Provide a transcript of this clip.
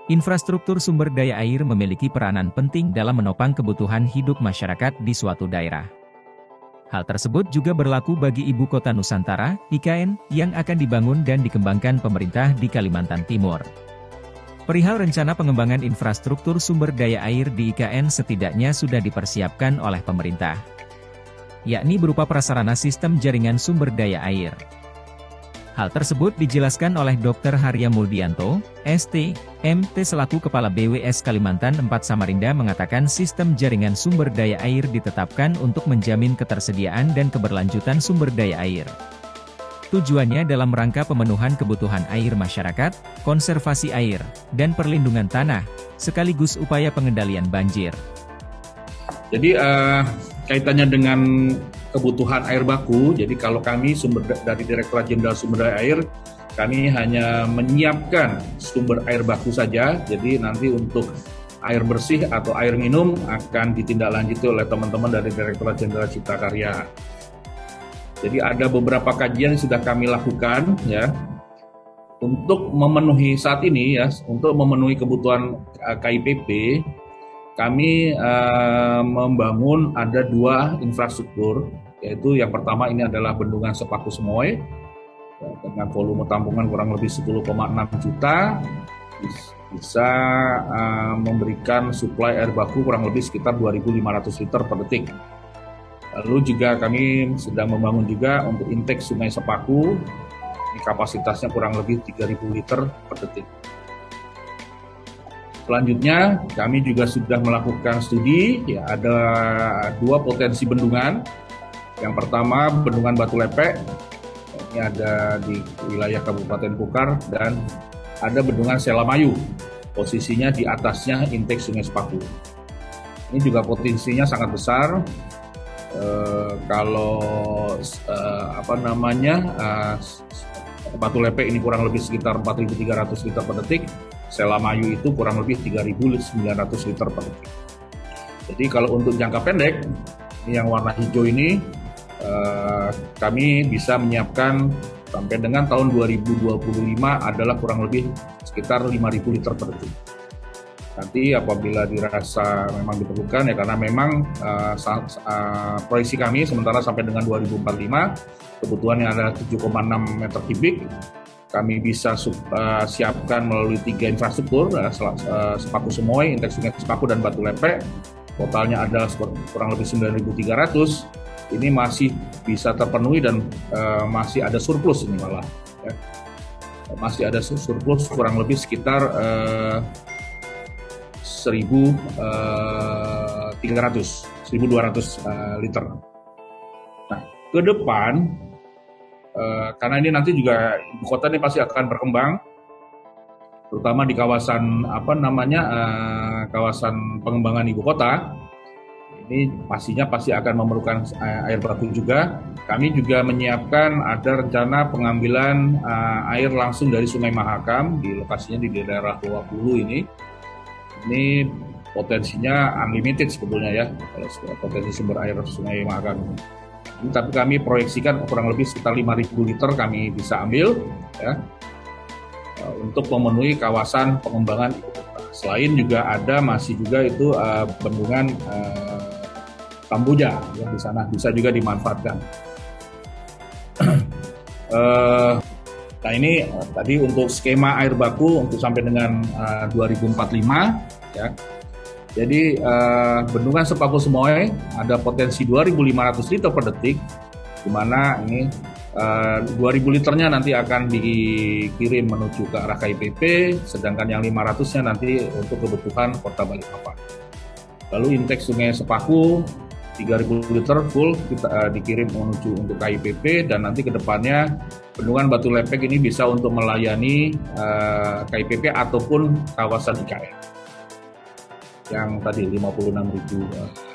Infrastruktur sumber daya air memiliki peranan penting dalam menopang kebutuhan hidup masyarakat di suatu daerah. Hal tersebut juga berlaku bagi Ibu Kota Nusantara, IKN, yang akan dibangun dan dikembangkan pemerintah di Kalimantan Timur. Perihal rencana pengembangan infrastruktur sumber daya air di IKN setidaknya sudah dipersiapkan oleh pemerintah, yakni berupa prasarana sistem jaringan sumber daya air. Hal tersebut dijelaskan oleh Dr. Harya Muldianto, ST, MT selaku Kepala BWS Kalimantan 4 Samarinda mengatakan sistem jaringan sumber daya air ditetapkan untuk menjamin ketersediaan dan keberlanjutan sumber daya air. Tujuannya dalam rangka pemenuhan kebutuhan air masyarakat, konservasi air, dan perlindungan tanah, sekaligus upaya pengendalian banjir. Jadi kaitannya dengan kebutuhan air baku, jadi kalau kami dari Direktorat Jenderal Sumber Daya Air, kami hanya menyiapkan sumber air baku saja, jadi nanti untuk air bersih atau air minum akan ditindaklanjuti oleh teman-teman dari Direktorat Jenderal Cipta Karya. Jadi ada beberapa kajian yang sudah kami lakukan ya, untuk memenuhi saat ini ya, untuk memenuhi kebutuhan KIPP, kami membangun ada 2 infrastruktur, yaitu yang pertama ini adalah Bendungan Sepaku Semoy dengan volume tampungan kurang lebih 10,6 juta, bisa memberikan suplai air baku kurang lebih sekitar 2.500 liter per detik. Lalu juga kami sedang membangun juga untuk intake Sungai Sepaku, ini kapasitasnya kurang lebih 3.000 liter per detik. Selanjutnya, kami juga sudah melakukan studi, ya ada 2 potensi bendungan. Yang pertama, Bendungan Batu Lepek, ini ada di wilayah Kabupaten Kukar, dan ada Bendungan Selamayu, posisinya di atasnya intake Sungai Sepaku. Ini juga potensinya sangat besar. Batu Lepek ini kurang lebih sekitar 4.300 liter per detik, Selamayu itu kurang lebih 3.900 liter per detik. Jadi kalau untuk jangka pendek, yang warna hijau ini, kami bisa menyiapkan sampai dengan tahun 2025 adalah kurang lebih sekitar 5.000 liter per detik. Nanti apabila dirasa memang diperlukan, ya karena memang proyeksi kami sementara sampai dengan 2045, kebutuhannya adalah 7,6 meter kubik, kami bisa siapkan melalui 3 infrastruktur, Sepaku Semoy, intake Sungai Sepaku, dan Batu Lepek. Totalnya adalah kurang lebih 9.300. Ini masih bisa terpenuhi dan masih ada surplus ini malah. Ya. Masih ada surplus kurang lebih sekitar 1.200 liter. Nah, ke depan, karena ini nanti juga ibu kota ini pasti akan berkembang, terutama di kawasan kawasan pengembangan ibu kota. Ini pastinya pasti akan memerlukan air baku juga. Kami juga menyiapkan ada rencana pengambilan air langsung dari Sungai Mahakam, di lokasinya di daerah Loa Hulu ini. Ini potensinya unlimited sebetulnya ya, potensi sumber air Sungai Mahakam. Tapi kami proyeksikan kurang lebih sekitar 5.000 liter kami bisa ambil ya, untuk memenuhi kawasan pengembangan ibu kota. Selain juga masih juga itu bendungan Tambuja ya, di sana bisa juga dimanfaatkan. Nah ini tadi untuk skema air baku untuk sampai dengan 2045 ya. Jadi Bendungan Sepaku Semoy ada potensi 2.500 liter per detik, di mana ini 2.000 liternya nanti akan dikirim menuju ke arah KIPP, sedangkan yang 500-nya nanti untuk kebutuhan Kota Balikpapan. Lalu intake Sungai Sepaku 3.000 liter full kita dikirim menuju untuk KIPP, dan nanti ke depannya Bendungan Batu Lepek ini bisa untuk melayani KIPP ataupun kawasan IKN yang tadi 56.000